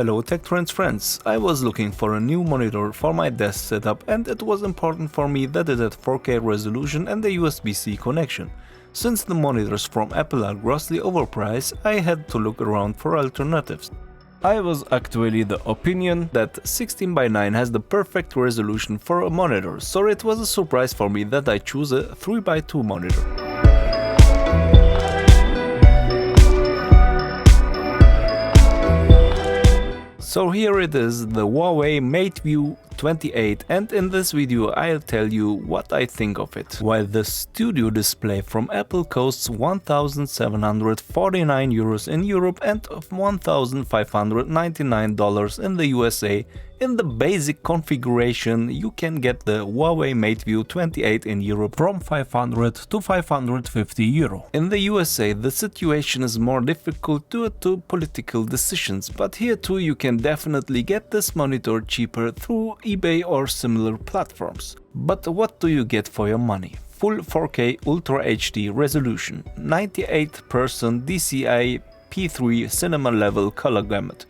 Hello Tech Trends friends, I was looking for a new monitor for my desk setup and it was important for me that it had 4K resolution and a USB-C connection. Since the monitors from Apple are grossly overpriced, I had to look around for alternatives. I was actually the opinion that 16:9 has the perfect resolution for a monitor, so it was a surprise for me that I choose a 3:2 monitor. So here it is, the Huawei MateView 28, and in this video I'll tell you what I think of it. While the studio display from Apple costs €1,749 in Europe and $1,599 in the USA, in the basic configuration you can get the Huawei MateView 28 in Europe from €500 to €550. In the USA the situation is more difficult due to political decisions, but here too you can definitely get this monitor cheaper through eBay or similar platforms. But what do you get for your money? Full 4K Ultra HD resolution, 98% DCI P3 cinema level color gamut,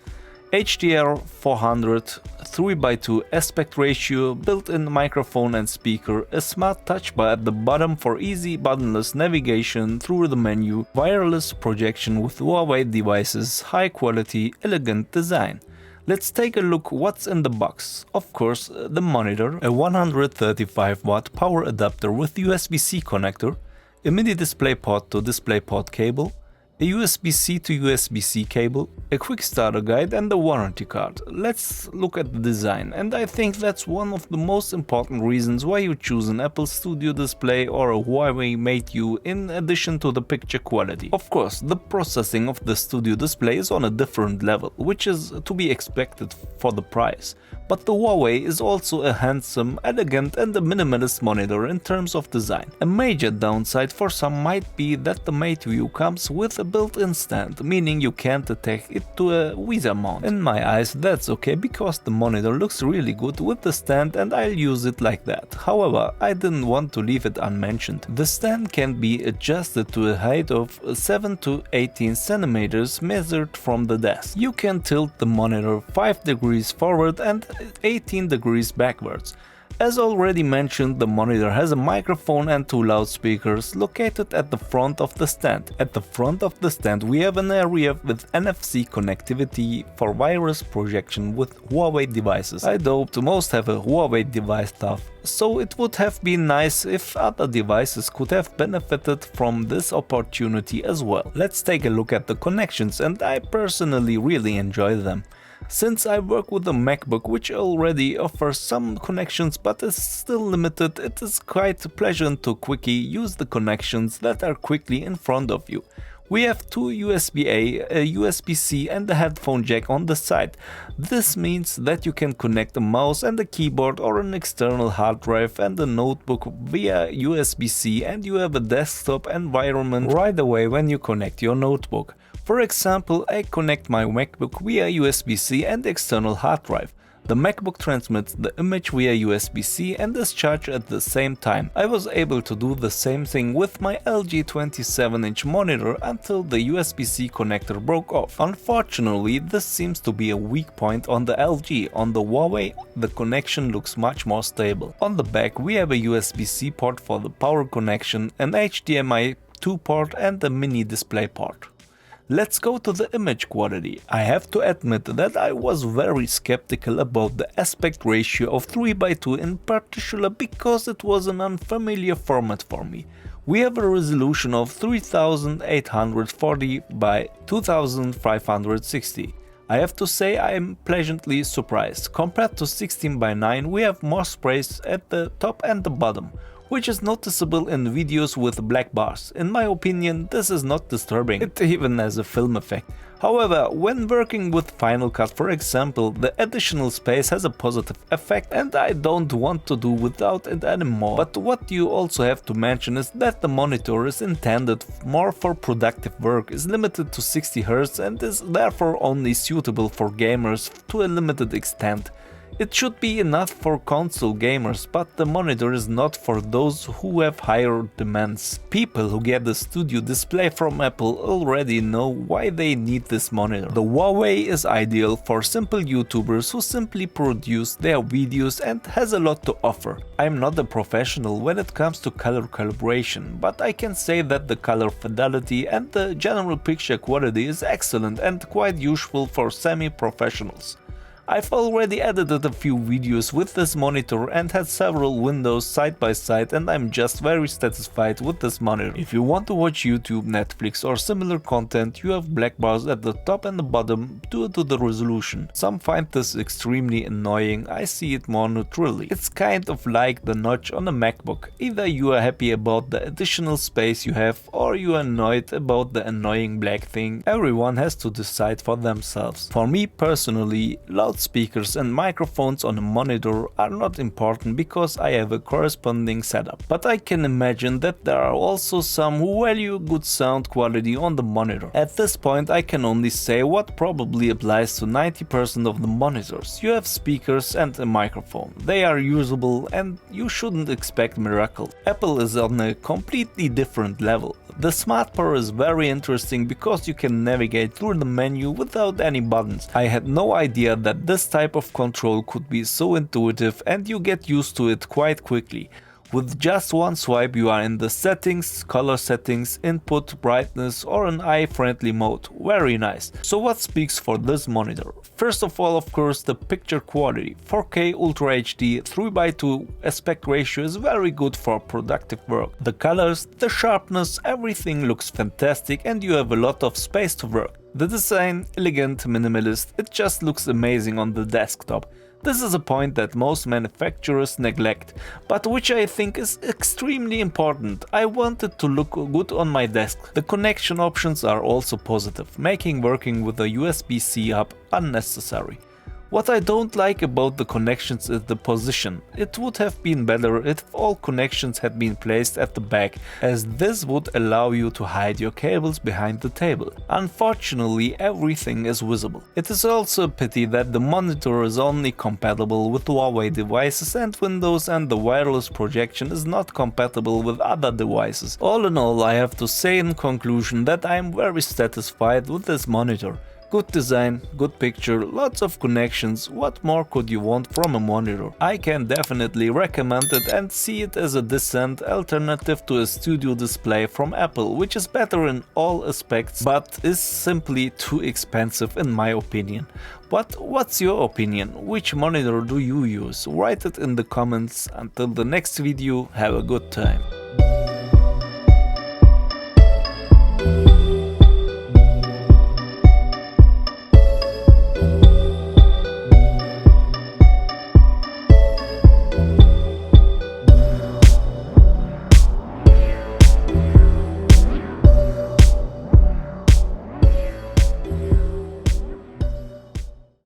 HDR 400, 3:2 aspect ratio, built-in microphone and speaker, a smart touch bar at the bottom for easy buttonless navigation through the menu, wireless projection with Huawei devices, high quality, elegant design. Let's take a look what's in the box. Of course, the monitor, a 135-watt power adapter with USB-C connector, a mini DisplayPort to DisplayPort cable, a USB-C to USB-C cable, a quick starter guide and a warranty card. Let's look at the design, and I think that's one of the most important reasons why you choose an Apple Studio display or a Huawei MateView in addition to the picture quality. Of course, the processing of the Studio display is on a different level, which is to be expected for the price. But the Huawei is also a handsome, elegant and a minimalist monitor in terms of design. A major downside for some might be that the MateView comes with a built-in stand, meaning you can't attach it to a Visa mount. In my eyes that's okay because the monitor looks really good with the stand and I'll use it like that. However, I didn't want to leave it unmentioned. The stand can be adjusted to a height of 7 to 18 centimeters measured from the desk. You can tilt the monitor 5 degrees forward and 18 degrees backwards. As already mentioned, the monitor has a microphone and 2 loudspeakers located at the front of the stand. At the front of the stand we have an area with NFC connectivity for wireless projection with Huawei devices. I doubt most have a Huawei device stuff, so it would have been nice if other devices could have benefited from this opportunity as well. Let's take a look at the connections, and I personally really enjoy them. Since I work with a MacBook which already offers some connections but is still limited, it is quite pleasant to quickly use the connections that are quickly in front of you. We have 2 USB-A, a USB-C and a headphone jack on the side. This means that you can connect a mouse and a keyboard or an external hard drive and a notebook via USB-C, and you have a desktop environment right away when you connect your notebook. For example, I connect my MacBook via USB-C and external hard drive. The MacBook transmits the image via USB-C and is charged at the same time. I was able to do the same thing with my LG 27-inch monitor until the USB-C connector broke off. Unfortunately, this seems to be a weak point on the LG. On the Huawei, the connection looks much more stable. On the back we have a USB-C port for the power connection, an HDMI 2 port and a mini display port. Let's go to the image quality. I have to admit that I was very skeptical about the aspect ratio of 3:2 in particular because it was an unfamiliar format for me. We have a resolution of 3840 by 2560. I have to say I am pleasantly surprised. Compared to 16:9 we have more space at the top and the bottom, which is noticeable in videos with black bars. In my opinion, this is not disturbing, it even has a film effect. However, when working with Final Cut, for example, the additional space has a positive effect and I don't want to do without it anymore. But what you also have to mention is that the monitor is intended more for productive work, is limited to 60 Hz and is therefore only suitable for gamers to a limited extent. It should be enough for console gamers, but the monitor is not for those who have higher demands. People who get the studio display from Apple already know why they need this monitor. The Huawei is ideal for simple YouTubers who simply produce their videos and has a lot to offer. I'm not a professional when it comes to color calibration, but I can say that the color fidelity and the general picture quality is excellent and quite useful for semi-professionals. I've already edited a few videos with this monitor and had several windows side by side, and I'm just very satisfied with this monitor. If you want to watch YouTube, Netflix or similar content, you have black bars at the top and the bottom due to the resolution. Some find this extremely annoying, I see it more neutrally. It's kind of like the notch on a MacBook. Either you are happy about the additional space you have or you are annoyed about the annoying black thing. Everyone has to decide for themselves. For me personally, loudspeakers and microphones on a monitor are not important because I have a corresponding setup. But I can imagine that there are also some who value good sound quality on the monitor. At this point I can only say what probably applies to 90% of the monitors. You have speakers and a microphone. They are usable and you shouldn't expect miracles. Apple is on a completely different level. The Smart Bar is very interesting because you can navigate through the menu without any buttons. I had no idea that this type of control could be so intuitive, and you get used to it quite quickly. With just one swipe you are in the settings, color settings, input, brightness or an eye-friendly mode. Very nice. So what speaks for this monitor? First of all, of course, the picture quality. 4K Ultra HD 3:2 aspect ratio is very good for productive work. The colors, the sharpness, everything looks fantastic and you have a lot of space to work. The design, elegant, minimalist, it just looks amazing on the desktop. This is a point that most manufacturers neglect, but which I think is extremely important. I want it to look good on my desk. The connection options are also positive, making working with a USB-C hub unnecessary. What I don't like about the connections is the position. It would have been better if all connections had been placed at the back, as this would allow you to hide your cables behind the table. Unfortunately, everything is visible. It is also a pity that the monitor is only compatible with Huawei devices and Windows, and the wireless projection is not compatible with other devices. All in all, I have to say in conclusion that I am very satisfied with this monitor. Good design, good picture, lots of connections. What more could you want from a monitor? I can definitely recommend it and see it as a decent alternative to a studio display from Apple, which is better in all aspects but is simply too expensive in my opinion. But what's your opinion? Which monitor do you use? Write it in the comments. Until the next video, have a good time.